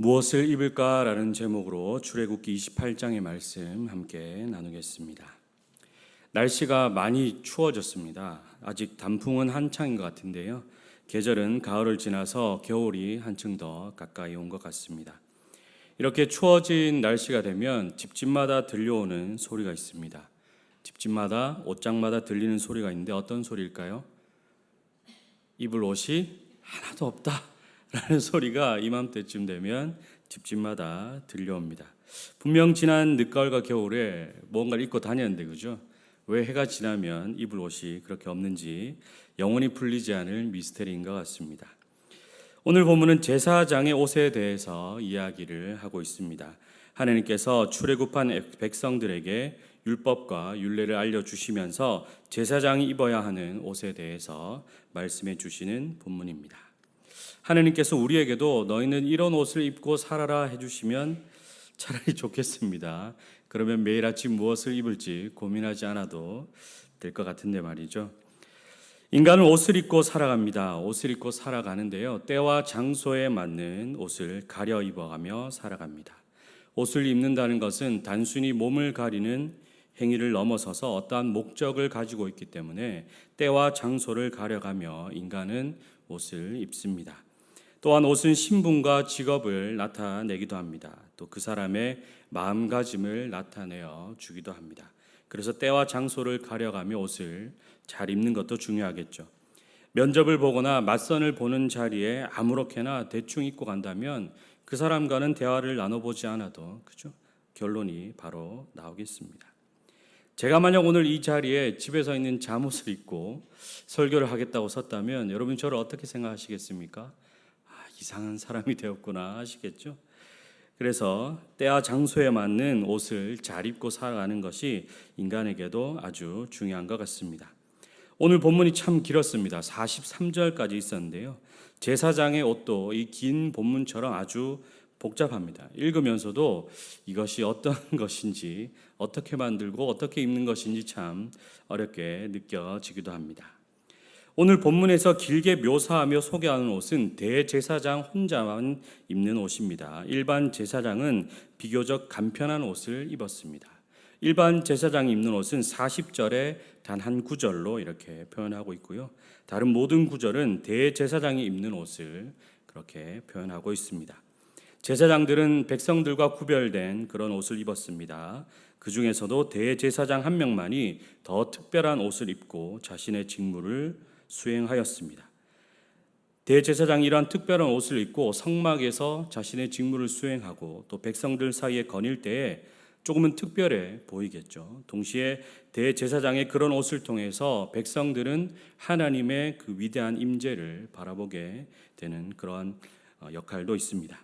무엇을 입을까라는 제목으로 출애굽기 28장의 말씀 함께 나누겠습니다. 날씨가 많이 추워졌습니다. 아직 단풍은 한창인 것 같은데요. 계절은 가을을 지나서 겨울이 한층 더 가까이 온 것 같습니다. 이렇게 추워진 날씨가 되면 집집마다 들려오는 소리가 있습니다. 집집마다 옷장마다 들리는 소리가 있는데 어떤 소리일까요? 입을 옷이 하나도 없다 라는 소리가 이맘때쯤 되면 집집마다 들려옵니다. 분명 지난 늦가을과 겨울에 뭔가를 입고 다녔는데 그죠? 왜 해가 지나면 입을 옷이 그렇게 없는지 영원히 풀리지 않을 미스터리인 것 같습니다. 오늘 본문은 제사장의 옷에 대해서 이야기를 하고 있습니다. 하나님께서 출애굽한 백성들에게 율법과 율례를 알려주시면서 제사장이 입어야 하는 옷에 대해서 말씀해 주시는 본문입니다. 하나님께서 우리에게도 너희는 이런 옷을 입고 살아라 해주시면 차라리 좋겠습니다. 그러면 매일 아침 무엇을 입을지 고민하지 않아도 될 것 같은데 말이죠. 인간은 옷을 입고 살아갑니다. 옷을 입고 살아가는데요. 때와 장소에 맞는 옷을 가려 입어가며 살아갑니다. 옷을 입는다는 것은 단순히 몸을 가리는 행위를 넘어서서 어떠한 목적을 가지고 있기 때문에 때와 장소를 가려가며 인간은 옷을 입습니다. 또한 옷은 신분과 직업을 나타내기도 합니다. 또 그 사람의 마음가짐을 나타내어 주기도 합니다. 그래서 때와 장소를 가려가며 옷을 잘 입는 것도 중요하겠죠. 면접을 보거나 맞선을 보는 자리에 아무렇게나 대충 입고 간다면 그 사람과는 대화를 나눠보지 않아도 그죠? 결론이 바로 나오겠습니다. 제가 만약 오늘 이 자리에 집에서 있는 잠옷을 입고 설교를 하겠다고 섰다면 여러분 저를 어떻게 생각하시겠습니까? 이상한 사람이 되었구나 하시겠죠? 그래서 때와 장소에 맞는 옷을 잘 입고 살아가는 것이 인간에게도 아주 중요한 것 같습니다. 오늘 본문이 참 길었습니다. 43절까지 있었는데요. 제사장의 옷도 이 긴 본문처럼 아주 복잡합니다. 읽으면서도 이것이 어떤 것인지, 어떻게 만들고 어떻게 입는 것인지 참 어렵게 느껴지기도 합니다. 오늘 본문에서 길게 묘사하며 소개하는 옷은 대제사장 혼자만 입는 옷입니다. 일반 제사장은 비교적 간편한 옷을 입었습니다. 일반 제사장이 입는 옷은 40절에 단 한 구절로 이렇게 표현하고 있고요. 다른 모든 구절은 대제사장이 입는 옷을 그렇게 표현하고 있습니다. 제사장들은 백성들과 구별된 그런 옷을 입었습니다. 그 중에서도 대제사장 한 명만이 더 특별한 옷을 입고 자신의 직무를 수행하였습니다. 대제사장이 이러한 특별한 옷을 입고 성막에서 자신의 직무를 수행하고 또 백성들 사이에 거닐 때에 조금은 특별해 보이겠죠. 동시에 대제사장의 그런 옷을 통해서 백성들은 하나님의 그 위대한 임재를 바라보게 되는 그런 역할도 있습니다.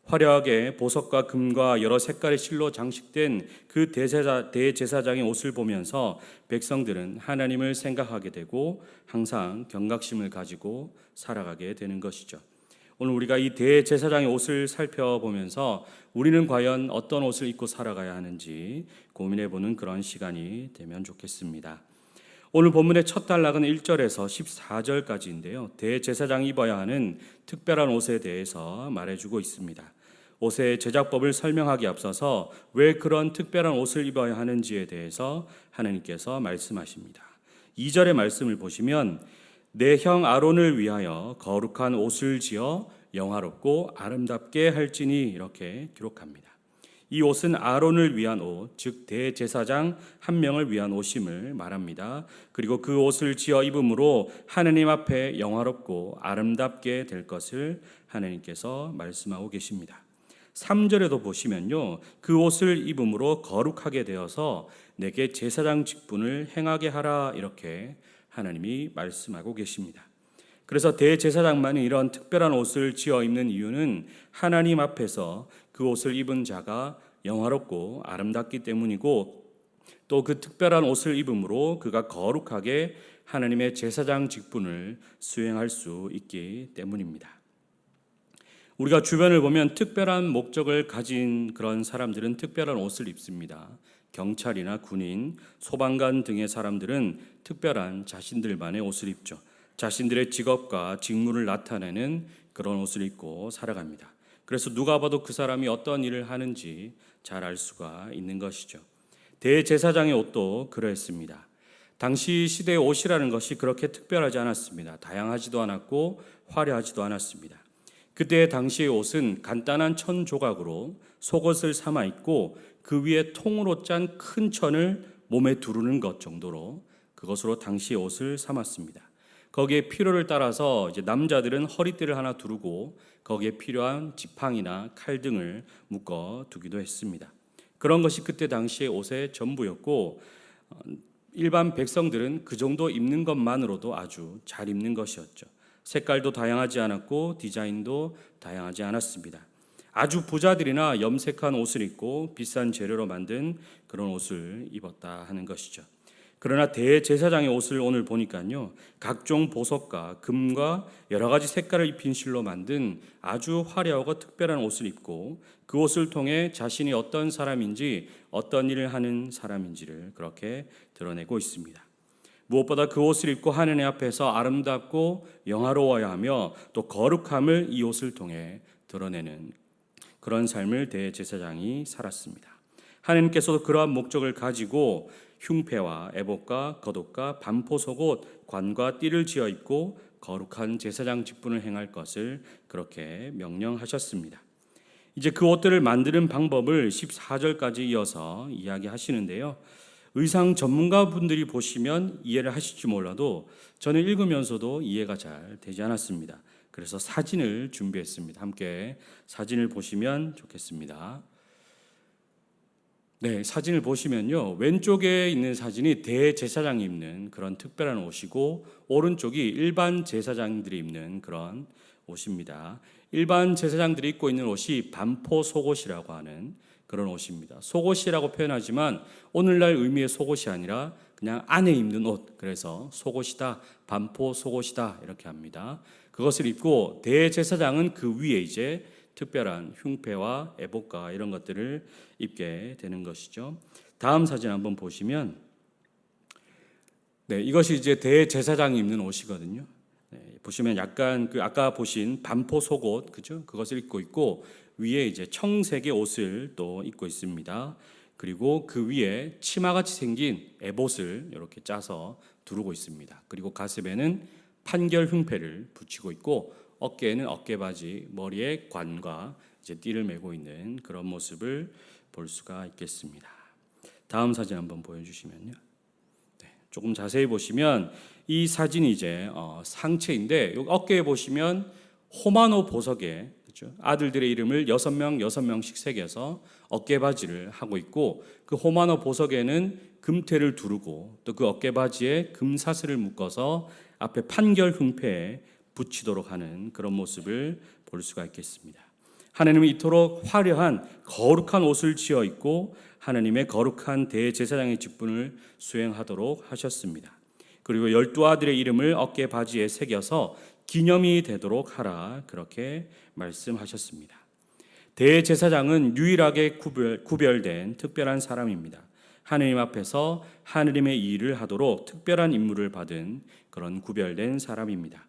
화려하게 보석과 금과 여러 색깔의 실로 장식된 그 대제사장의 옷을 보면서 백성들은 하나님을 생각하게 되고 항상 경각심을 가지고 살아가게 되는 것이죠. 오늘 우리가 이 대제사장의 옷을 살펴보면서 우리는 과연 어떤 옷을 입고 살아가야 하는지 고민해보는 그런 시간이 되면 좋겠습니다. 오늘 본문의 첫 단락은 1절에서 14절까지인데요. 대제사장이 입어야 하는 특별한 옷에 대해서 말해주고 있습니다. 옷의 제작법을 설명하기 앞서서 왜 그런 특별한 옷을 입어야 하는지에 대해서 하나님께서 말씀하십니다. 2절의 말씀을 보시면 내 형 아론을 위하여 거룩한 옷을 지어 영화롭고 아름답게 할지니 이렇게 기록합니다. 이 옷은 아론을 위한 옷, 즉 대제사장 한 명을 위한 옷임을 말합니다. 그리고 그 옷을 지어 입음으로 하나님 앞에 영화롭고 아름답게 될 것을 하나님께서 말씀하고 계십니다. 3절에도 보시면요, 그 옷을 입음으로 거룩하게 되어서 내게 제사장 직분을 행하게 하라 이렇게 하나님이 말씀하고 계십니다. 그래서 대제사장만이 이런 특별한 옷을 지어 입는 이유는 하나님 앞에서 그 옷을 입은 자가 영화롭고 아름답기 때문이고 또 그 특별한 옷을 입음으로 그가 거룩하게 하나님의 제사장 직분을 수행할 수 있기 때문입니다. 우리가 주변을 보면 특별한 목적을 가진 그런 사람들은 특별한 옷을 입습니다. 경찰이나 군인, 소방관 등의 사람들은 특별한 자신들만의 옷을 입죠. 자신들의 직업과 직무를 나타내는 그런 옷을 입고 살아갑니다. 그래서 누가 봐도 그 사람이 어떤 일을 하는지 잘 알 수가 있는 것이죠. 대제사장의 옷도 그러했습니다. 당시 시대의 옷이라는 것이 그렇게 특별하지 않았습니다. 다양하지도 않았고 화려하지도 않았습니다. 그때 당시의 옷은 간단한 천 조각으로 속옷을 삼아 입고 그 위에 통으로 짠 큰 천을 몸에 두르는 것 정도로 그것으로 당시의 옷을 삼았습니다. 거기에 필요를 따라서 이제 남자들은 허리띠를 하나 두르고 거기에 필요한 지팡이나 칼 등을 묶어 두기도 했습니다. 그런 것이 그때 당시의 옷의 전부였고 일반 백성들은 그 정도 입는 것만으로도 아주 잘 입는 것이었죠. 색깔도 다양하지 않았고 디자인도 다양하지 않았습니다. 아주 부자들이나 염색한 옷을 입고 비싼 재료로 만든 그런 옷을 입었다 하는 것이죠. 그러나 대제사장의 옷을 오늘 보니까요, 각종 보석과 금과 여러 가지 색깔을 입힌 실로 만든 아주 화려하고 특별한 옷을 입고 그 옷을 통해 자신이 어떤 사람인지 어떤 일을 하는 사람인지를 그렇게 드러내고 있습니다. 무엇보다 그 옷을 입고 하느님 앞에서 아름답고 영화로워야 하며 또 거룩함을 이 옷을 통해 드러내는 그런 삶을 대제사장이 살았습니다. 하나님께서도 그러한 목적을 가지고 흉패와 에봇과 겉옷과 반포 속옷, 관과 띠를 지어 입고 거룩한 제사장 직분을 행할 것을 그렇게 명령하셨습니다. 이제 그 옷들을 만드는 방법을 14절까지 이어서 이야기하시는데요. 의상 전문가분들이 보시면 이해를 하실지 몰라도 저는 읽으면서도 이해가 잘 되지 않았습니다. 그래서 사진을 준비했습니다. 함께 사진을 보시면 좋겠습니다. 네, 사진을 보시면요, 왼쪽에 있는 사진이 대제사장이 입는 그런 특별한 옷이고 오른쪽이 일반 제사장들이 입는 그런 옷입니다. 일반 제사장들이 입고 있는 옷이 반포 속옷이라고 하는 그런 옷입니다. 속옷이라고 표현하지만 오늘날 의미의 속옷이 아니라 그냥 안에 입는 옷, 그래서 속옷이다, 반포 속옷이다 이렇게 합니다. 그것을 입고 대제사장은 그 위에 이제 특별한 흉패와 에봇과 이런 것들을 입게 되는 것이죠. 다음 사진 한번 보시면, 네, 이것이 이제 대제사장이 입는 옷이거든요. 네, 보시면 약간 그 아까 보신 반포 속옷, 그죠? 그것을 입고 있고 위에 이제 청색의 옷을 또 입고 있습니다. 그리고 그 위에 치마같이 생긴 에봇을 이렇게 짜서 두르고 있습니다. 그리고 가슴에는 판결 흉패를 붙이고 있고 어깨에는 어깨바지, 머리에 관과 이제 띠를 메고 있는 그런 모습을 볼 수가 있겠습니다. 다음 사진 한번 보여주시면요. 네, 조금 자세히 보시면 이 사진이 이제 상체인데 여기 어깨에 보시면 호마노 보석에 그렇죠? 아들들의 이름을 6명씩 새겨서 어깨바지를 하고 있고 그 호마노 보석에는 금태를 두르고 또 그 어깨바지에 금사슬을 묶어서 앞에 판결 흉패에 붙이도록 하는 그런 모습을 볼 수가 있겠습니다. 하나님은 이토록 화려한 거룩한 옷을 지어 입고 하나님의 거룩한 대제사장의 직분을 수행하도록 하셨습니다. 그리고 12아들의 이름을 어깨 바지에 새겨서 기념이 되도록 하라 그렇게 말씀하셨습니다. 대제사장은 유일하게 구별된 특별한 사람입니다. 하느님 앞에서 하느님의 일을 하도록 특별한 임무를 받은 그런 구별된 사람입니다.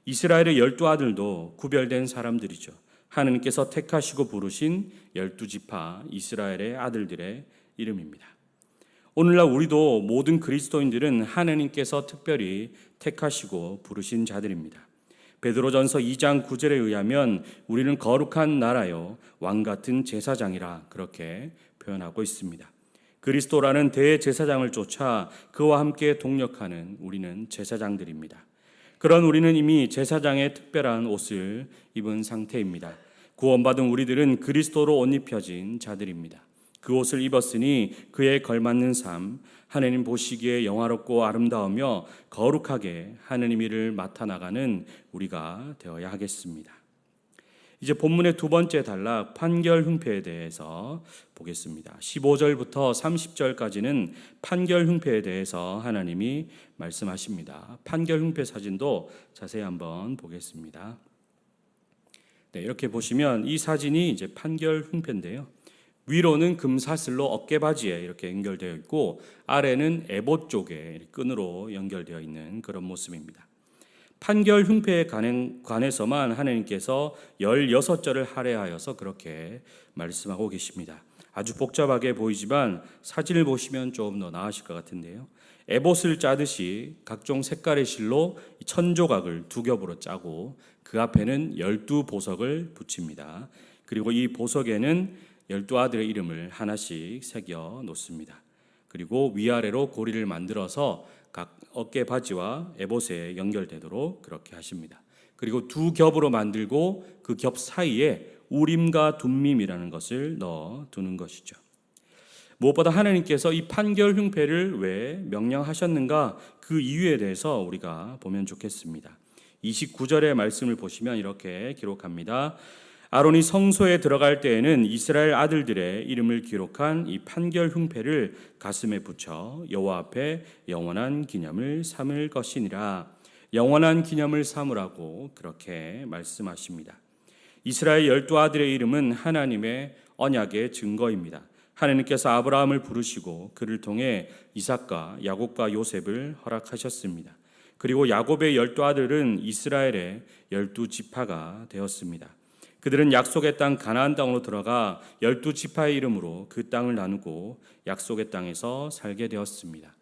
이스라엘의 12아들도 구별된 사람들이죠. 하느님께서 택하시고 부르신 12지파 이스라엘의 아들들의 이름입니다. 오늘날 우리도 모든 그리스도인들은 하느님께서 특별히 택하시고 부르신 자들입니다. 베드로전서 2장 9절에 의하면 우리는 거룩한 나라요 왕 같은 제사장이라 그렇게 표현하고 있습니다. 그리스도라는 대제사장을 쫓아 그와 함께 동력하는 우리는 제사장들입니다. 그런 우리는 이미 제사장의 특별한 옷을 입은 상태입니다. 구원받은 우리들은 그리스도로 옷 입혀진 자들입니다. 그 옷을 입었으니 그에 걸맞는 삶, 하나님 보시기에 영화롭고 아름다우며 거룩하게 하나님 일을 맡아 나가는 우리가 되어야 하겠습니다. 이제 본문의 두 번째 단락 판결 흉패에 대해서 보겠습니다. 15절부터 30절까지는 판결 흉패에 대해서 하나님이 말씀하십니다. 판결 흉패 사진도 자세히 한번 보겠습니다. 네, 이렇게 보시면 이 사진이 이제 판결 흉패인데요. 위로는 금사슬로 어깨바지에 이렇게 연결되어 있고 아래는 에봇 쪽에 끈으로 연결되어 있는 그런 모습입니다. 판결 흉패에 관해서만 하나님께서 16절을 할애하여서 그렇게 말씀하고 계십니다. 아주 복잡하게 보이지만 사진을 보시면 좀 더 나으실 것 같은데요. 에봇을 짜듯이 각종 색깔의 실로 천조각을 두 겹으로 짜고 그 앞에는 12보석을 붙입니다. 그리고 이 보석에는 12아들의 이름을 하나씩 새겨 놓습니다. 그리고 위아래로 고리를 만들어서 각 어깨 바지와 에봇에 연결되도록 그렇게 하십니다. 그리고 두 겹으로 만들고 그 겹 사이에 우림과 둠밈이라는 것을 넣어 두는 것이죠. 무엇보다 하나님께서 이 판결 흉패를 왜 명령하셨는가, 그 이유에 대해서 우리가 보면 좋겠습니다. 29절의 말씀을 보시면 이렇게 기록합니다. 아론이 성소에 들어갈 때에는 이스라엘 아들들의 이름을 기록한 이 판결 흉패를 가슴에 붙여 여호와 앞에 영원한 기념을 삼을 것이니라. 영원한 기념을 삼으라고 그렇게 말씀하십니다. 이스라엘 12아들의 이름은 하나님의 언약의 증거입니다. 하나님께서 아브라함을 부르시고 그를 통해 이삭과 야곱과 요셉을 허락하셨습니다. 그리고 야곱의 12아들은 이스라엘의 12지파가 되었습니다. 그들은 약속의 땅 가나안 땅으로 들어가 12지파의 이름으로 그 땅을 나누고 약속의 땅에서 살게 되었습니다.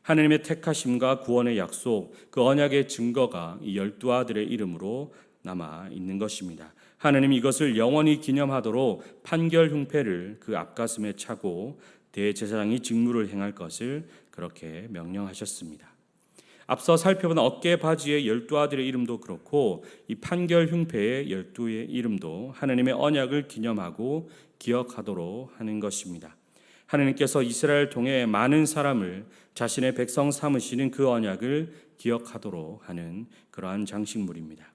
하나님의 택하심과 구원의 약속, 그 언약의 증거가 이 12아들의 이름으로 남아 있는 것입니다. 하나님이 이것을 영원히 기념하도록 판결 흉패를 그 앞가슴에 차고 대제사장이 직무를 행할 것을 그렇게 명령하셨습니다. 앞서 살펴본 어깨 바지의 12아들의 이름도 그렇고 이 판결 흉패의 12의 이름도 하나님의 언약을 기념하고 기억하도록 하는 것입니다. 하나님께서 이스라엘 통해 많은 사람을 자신의 백성 삼으시는 그 언약을 기억하도록 하는 그러한 장식물입니다.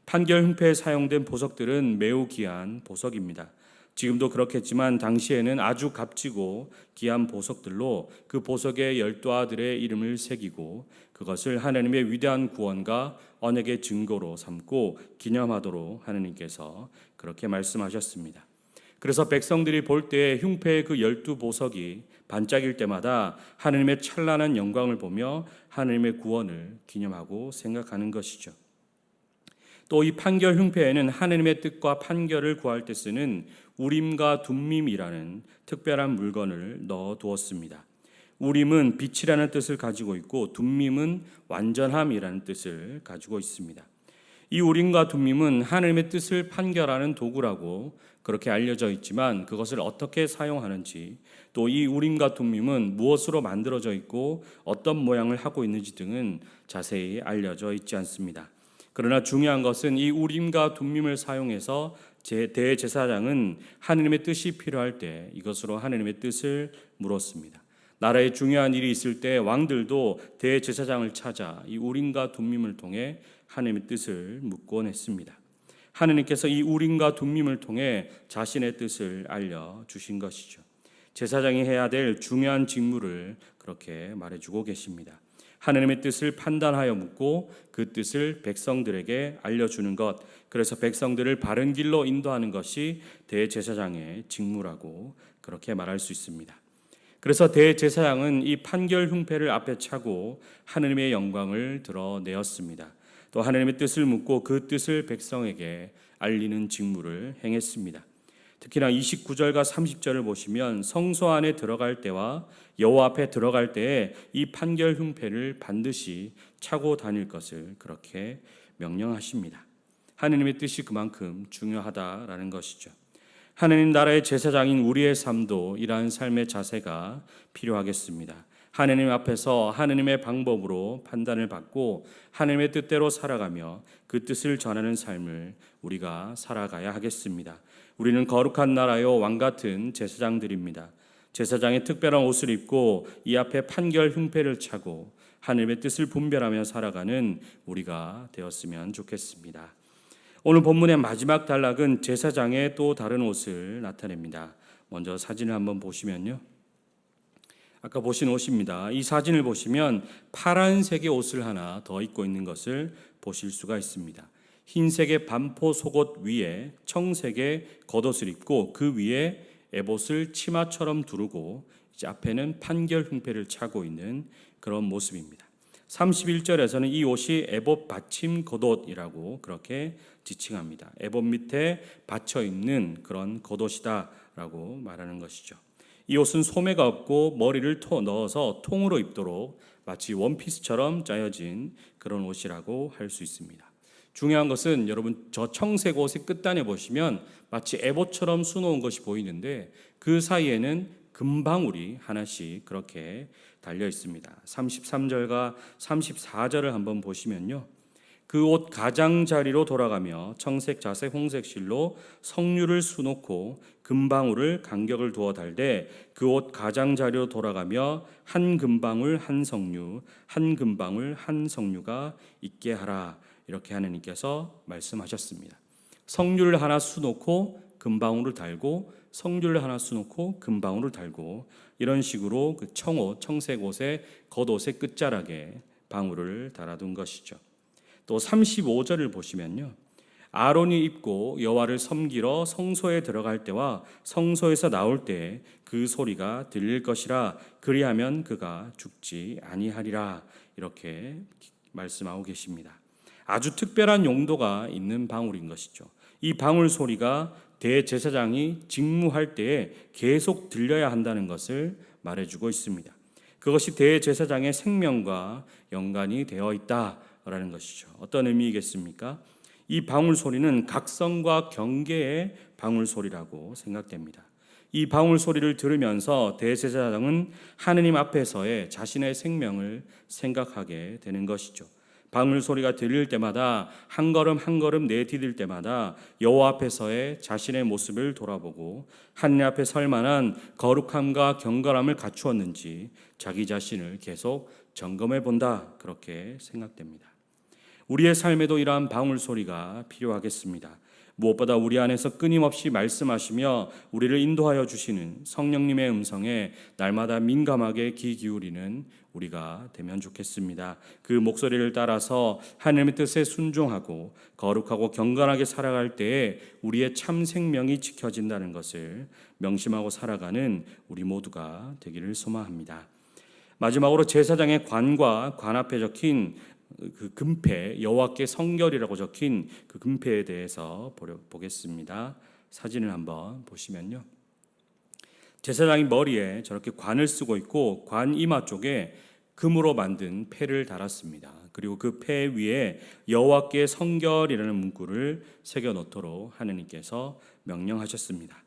판결 흉패에 사용된 보석들은 매우 귀한 보석입니다. 지금도 그렇겠지만 당시에는 아주 값지고 귀한 보석들로 그 보석에 12아들의 이름을 새기고 그것을 하나님의 위대한 구원과 언약의 증거로 삼고 기념하도록 하나님께서 그렇게 말씀하셨습니다. 그래서 백성들이 볼 때 흉패의 그 12보석이 반짝일 때마다 하나님의 찬란한 영광을 보며 하나님의 구원을 기념하고 생각하는 것이죠. 또 이 판결 흉패에는 하나님의 뜻과 판결을 구할 때 쓰는 우림과 둠밈이라는 특별한 물건을 넣어 두었습니다. 우림은 빛이라는 뜻을 가지고 있고 둠밈은 완전함이라는 뜻을 가지고 있습니다. 이 우림과 둠밈은 하나님의 뜻을 판결하는 도구라고 그렇게 알려져 있지만 그것을 어떻게 사용하는지, 또 이 우림과 둠밈은 무엇으로 만들어져 있고 어떤 모양을 하고 있는지 등은 자세히 알려져 있지 않습니다. 그러나 중요한 것은 이 우림과 둠밈을 사용해서 대제사장은 하나님의 뜻이 필요할 때 이것으로 하나님의 뜻을 물었습니다. 나라에 중요한 일이 있을 때 왕들도 대제사장을 찾아 이 우림과 둠밈을 통해 하나님의 뜻을 묻곤 했습니다. 하나님께서 이 우림과 둠밈을 통해 자신의 뜻을 알려주신 것이죠. 제사장이 해야 될 중요한 직무를 그렇게 말해주고 계십니다. 하나님의 뜻을 판단하여 묻고 그 뜻을 백성들에게 알려주는 것, 그래서 백성들을 바른 길로 인도하는 것이 대제사장의 직무라고 그렇게 말할 수 있습니다. 그래서 대제사장은 이 판결 흉패를 앞에 차고 하나님의 영광을 드러내었습니다. 또 하나님의 뜻을 묻고 그 뜻을 백성에게 알리는 직무를 행했습니다. 특히나 29절과 30절을 보시면 성소 안에 들어갈 때와 여호와 앞에 들어갈 때에 이 판결 흉패를 반드시 차고 다닐 것을 그렇게 명령하십니다. 하나님의 뜻이 그만큼 중요하다라는 것이죠. 하나님 나라의 제사장인 우리의 삶도 이러한 삶의 자세가 필요하겠습니다. 하나님 앞에서 하나님의 방법으로 판단을 받고 하나님의 뜻대로 살아가며 그 뜻을 전하는 삶을 우리가 살아가야 하겠습니다. 우리는 거룩한 나라요 왕 같은 제사장들입니다. 제사장의 특별한 옷을 입고 이 앞에 판결 흉패를 차고 하나님의 뜻을 분별하며 살아가는 우리가 되었으면 좋겠습니다. 오늘 본문의 마지막 단락은 제사장의 또 다른 옷을 나타냅니다. 먼저 사진을 한번 보시면요. 아까 보신 옷입니다. 이 사진을 보시면 파란색의 옷을 하나 더 입고 있는 것을 보실 수가 있습니다. 흰색의 반포 속옷 위에 청색의 겉옷을 입고 그 위에 에봇을 치마처럼 두르고 이제 앞에는 판결 흉패를 차고 있는 그런 모습입니다. 31절에서는 이 옷이 에봇 받침 겉옷이라고 그렇게 지칭합니다. 에봇 밑에 받쳐 있는 그런 겉옷이다라고 말하는 것이죠. 이 옷은 소매가 없고 머리를 넣어서 통으로 입도록 마치 원피스처럼 짜여진 그런 옷이라고 할 수 있습니다. 중요한 것은 여러분 저 청색 옷의 끝단에 보시면 마치 에봇처럼 수놓은 것이 보이는데 그 사이에는 금방울이 하나씩 그렇게 달려 있습니다. 33절과 34절을 한번 보시면요. 그 옷 가장자리로 돌아가며 청색, 자색, 홍색 실로 석류를 수놓고 금방울을 간격을 두어 달되 그 옷 가장자리로 돌아가며 한 금방울 한 석류, 한 금방울 한 석류가 있게 하라. 이렇게 하느님께서 말씀하셨습니다. 석류를 하나 수놓고 금방울을 달고 석류를 하나 수놓고 금방울을 달고 이런 식으로 그 청옷, 청색 옷의 겉옷의 끝자락에 방울을 달아둔 것이죠. 또 35절을 보시면요. 아론이 입고 여호와를 섬기러 성소에 들어갈 때와 성소에서 나올 때 그 소리가 들릴 것이라 그리하면 그가 죽지 아니하리라 이렇게 말씀하고 계십니다. 아주 특별한 용도가 있는 방울인 것이죠. 이 방울 소리가 대제사장이 직무할 때에 계속 들려야 한다는 것을 말해주고 있습니다. 그것이 대제사장의 생명과 연관이 되어 있다라는 것이죠. 어떤 의미이겠습니까? 이 방울 소리는 각성과 경계의 방울 소리라고 생각됩니다. 이 방울 소리를 들으면서 대제사장은 하느님 앞에서의 자신의 생명을 생각하게 되는 것이죠. 방울 소리가 들릴 때마다 한 걸음 한 걸음 내디딜 때마다 여호와 앞에서의 자신의 모습을 돌아보고 하느님 앞에 설 만한 거룩함과 경건함을 갖추었는지 자기 자신을 계속 점검해 본다 그렇게 생각됩니다. 우리의 삶에도 이러한 방울 소리가 필요하겠습니다. 무엇보다 우리 안에서 끊임없이 말씀하시며 우리를 인도하여 주시는 성령님의 음성에 날마다 민감하게 귀 기울이는 우리가 되면 좋겠습니다. 그 목소리를 따라서 하나님의 뜻에 순종하고 거룩하고 경건하게 살아갈 때에 우리의 참 생명이 지켜진다는 것을 명심하고 살아가는 우리 모두가 되기를 소망합니다. 마지막으로 제사장의 관과 관 앞에 적힌 그 금패, 여호와께 성결이라고 적힌 그 금패에 대해서 보겠습니다. 사진을 한번 보시면요. 제사장이 머리에 저렇게 관을 쓰고 있고 관 이마 쪽에 금으로 만든 패를 달았습니다. 그리고 그 패 위에 여호와께 성결이라는 문구를 새겨 놓도록 하느님께서 명령하셨습니다.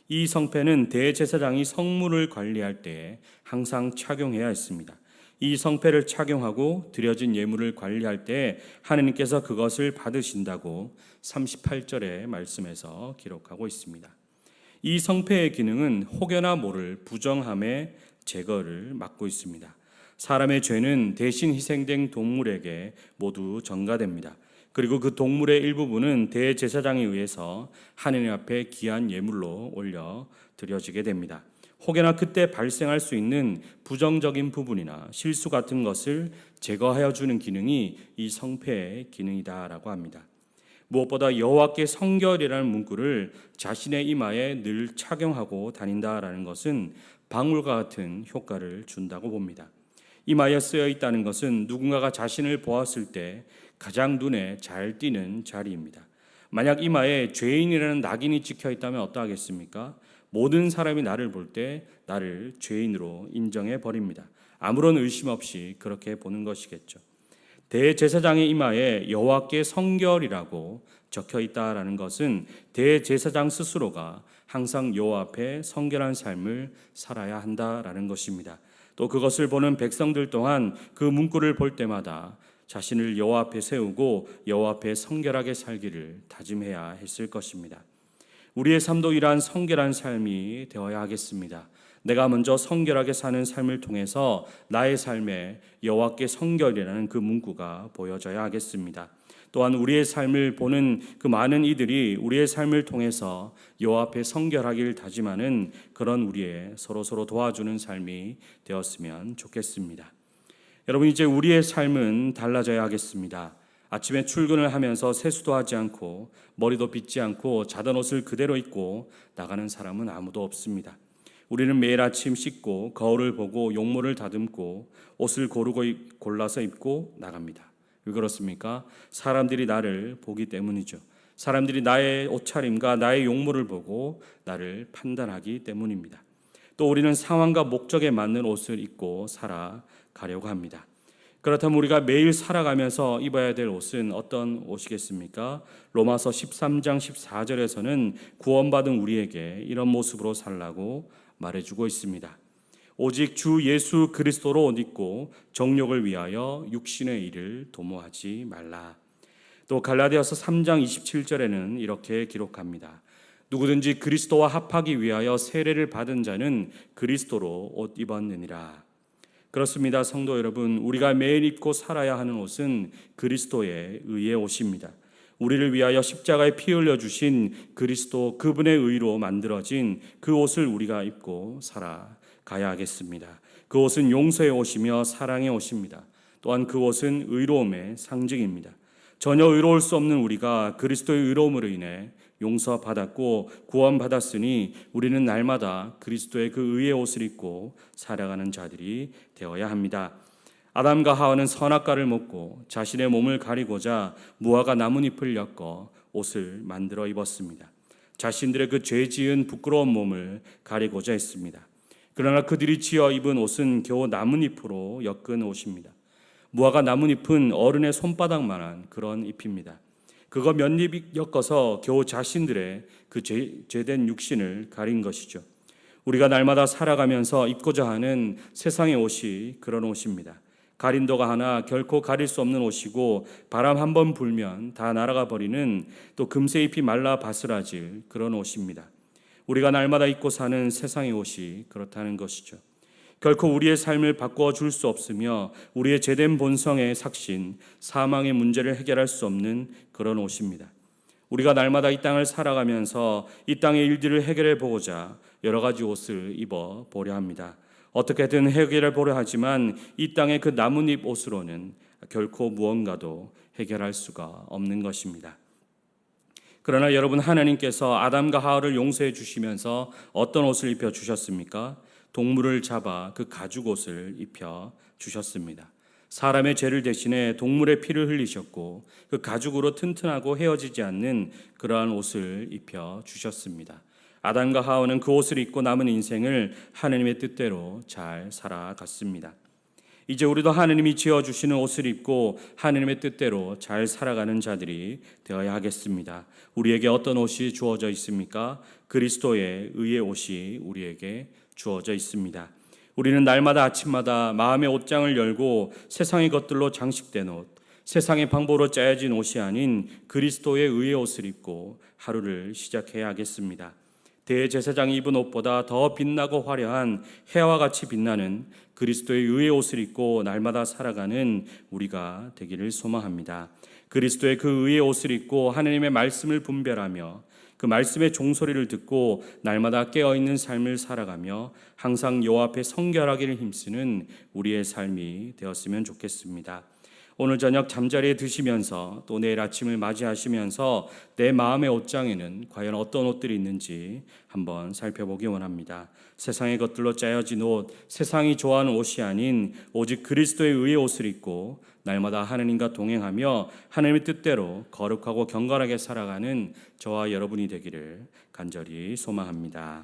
이 성패는 대제사장이 성물을 관리할 때 항상 착용해야 했습니다. 이 성패를 착용하고 드려진 예물을 관리할 때 하느님께서 그것을 받으신다고 38절의 말씀에서 기록하고 있습니다. 이 성패의 기능은 혹여나 모를 부정함의 제거를 맡고 있습니다. 사람의 죄는 대신 희생된 동물에게 모두 전가됩니다. 그리고 그 동물의 일부분은 대제사장에 의해서 하느님 앞에 귀한 예물로 올려 드려지게 됩니다. 혹여나 그때 발생할 수 있는 부정적인 부분이나 실수 같은 것을 제거하여 주는 기능이 이 성패의 기능이다라고 합니다. 무엇보다 여호와께 성결이라는 문구를 자신의 이마에 늘 착용하고 다닌다라는 것은 방울과 같은 효과를 준다고 봅니다. 이마에 쓰여 있다는 것은 누군가가 자신을 보았을 때 가장 눈에 잘 띄는 자리입니다. 만약 이마에 죄인이라는 낙인이 찍혀 있다면 어떠하겠습니까? 모든 사람이 나를 볼 때 나를 죄인으로 인정해 버립니다. 아무런 의심 없이 그렇게 보는 것이겠죠. 대제사장의 이마에 여호와께 성결이라고 적혀 있다라는 것은 대제사장 스스로가 항상 여호와 앞에 성결한 삶을 살아야 한다라는 것입니다. 또 그것을 보는 백성들 또한 그 문구를 볼 때마다 자신을 여호와 앞에 세우고 여호와 앞에 성결하게 살기를 다짐해야 했을 것입니다. 우리의 삶도 이러한 성결한 삶이 되어야 하겠습니다. 내가 먼저 성결하게 사는 삶을 통해서 나의 삶에 여호와께 성결이라는 그 문구가 보여져야 하겠습니다. 또한 우리의 삶을 보는 그 많은 이들이 우리의 삶을 통해서 여호와 앞에 성결하기를 다짐하는 그런 우리의 서로 도와주는 삶이 되었으면 좋겠습니다. 여러분, 이제 우리의 삶은 달라져야 하겠습니다. 아침에 출근을 하면서 세수도 하지 않고 머리도 빗지 않고 자던 옷을 그대로 입고 나가는 사람은 아무도 없습니다. 우리는 매일 아침 씻고 거울을 보고 용모를 다듬고 옷을 골라서 입고 나갑니다. 왜 그렇습니까? 사람들이 나를 보기 때문이죠. 사람들이 나의 옷차림과 나의 용모를 보고 나를 판단하기 때문입니다. 또 우리는 상황과 목적에 맞는 옷을 입고 살아가려고 합니다. 그렇다면 우리가 매일 살아가면서 입어야 될 옷은 어떤 옷이겠습니까? 로마서 13장 14절에서는 구원받은 우리에게 이런 모습으로 살라고 말해주고 있습니다. 오직 주 예수 그리스도로 옷 입고 정욕을 위하여 육신의 일을 도모하지 말라. 또 갈라디아서 3장 27절에는 이렇게 기록합니다. 누구든지 그리스도와 합하기 위하여 세례를 받은 자는 그리스도로 옷 입었느니라. 그렇습니다. 성도 여러분, 우리가 매일 입고 살아야 하는 옷은 그리스도의 의의 옷입니다. 우리를 위하여 십자가에 피 흘려 주신 그리스도, 그분의 의로 만들어진 그 옷을 우리가 입고 살아가야 하겠습니다. 그 옷은 용서의 옷이며 사랑의 옷입니다. 또한 그 옷은 의로움의 상징입니다. 전혀 의로울 수 없는 우리가 그리스도의 의로움으로 인해 용서받았고 구원받았으니 우리는 날마다 그리스도의 그 의의 옷을 입고 살아가는 자들이 되어야 합니다. 아담과 하와는 선악과를 먹고 자신의 몸을 가리고자 무화과 나뭇잎을 엮어 옷을 만들어 입었습니다. 자신들의 그 죄 지은 부끄러운 몸을 가리고자 했습니다. 그러나 그들이 지어 입은 옷은 겨우 나뭇잎으로 엮은 옷입니다. 무화과 나뭇잎은 어른의 손바닥만한 그런 잎입니다. 그거 몇 잎 엮어서 겨우 자신들의 그 죄된 육신을 가린 것이죠. 우리가 날마다 살아가면서 입고자 하는 세상의 옷이 그런 옷입니다. 가린도가 하나 결코 가릴 수 없는 옷이고 바람 한 번 불면 다 날아가 버리는 또 금세 잎이 말라 바스라질 그런 옷입니다. 우리가 날마다 입고 사는 세상의 옷이 그렇다는 것이죠. 결코 우리의 삶을 바꿔 줄 수 없으며 우리의 죄된 본성의 삭신, 사망의 문제를 해결할 수 없는 그런 옷입니다. 우리가 날마다 이 땅을 살아가면서 이 땅의 일들을 해결해 보고자 여러 가지 옷을 입어 보려 합니다. 어떻게든 해결해 보려 하지만 이 땅의 그 나뭇잎 옷으로는 결코 무언가도 해결할 수가 없는 것입니다. 그러나 여러분, 하나님께서 아담과 하와를 용서해 주시면서 어떤 옷을 입혀 주셨습니까? 동물을 잡아 그 가죽 옷을 입혀 주셨습니다. 사람의 죄를 대신해 동물의 피를 흘리셨고 그 가죽으로 튼튼하고 헤어지지 않는 그러한 옷을 입혀 주셨습니다. 아담과 하와는 그 옷을 입고 남은 인생을 하나님의 뜻대로 잘 살아갔습니다. 이제 우리도 하나님이 지어주시는 옷을 입고 하나님의 뜻대로 잘 살아가는 자들이 되어야 하겠습니다. 우리에게 어떤 옷이 주어져 있습니까? 그리스도의 의의 옷이 우리에게 주어져 있습니다. 우리는 날마다 아침마다 마음의 옷장을 열고 세상의 것들로 장식된 옷, 세상의 방법으로 짜여진 옷이 아닌 그리스도의 의의 옷을 입고 하루를 시작해야 하겠습니다. 대제사장이 입은 옷보다 더 빛나고 화려한 해와 같이 빛나는 그리스도의 의의 옷을 입고 날마다 살아가는 우리가 되기를 소망합니다. 그리스도의 그 의의 옷을 입고 하나님의 말씀을 분별하며 그 말씀의 종소리를 듣고 날마다 깨어있는 삶을 살아가며 항상 여호와 앞에 성결하기를 힘쓰는 우리의 삶이 되었으면 좋겠습니다. 오늘 저녁 잠자리에 드시면서 또 내일 아침을 맞이하시면서 내 마음의 옷장에는 과연 어떤 옷들이 있는지 한번 살펴보기 원합니다. 세상의 것들로 짜여진 옷, 세상이 좋아하는 옷이 아닌 오직 그리스도의 의의 옷을 입고 날마다 하나님과 동행하며 하나님의 뜻대로 거룩하고 경건하게 살아가는 저와 여러분이 되기를 간절히 소망합니다.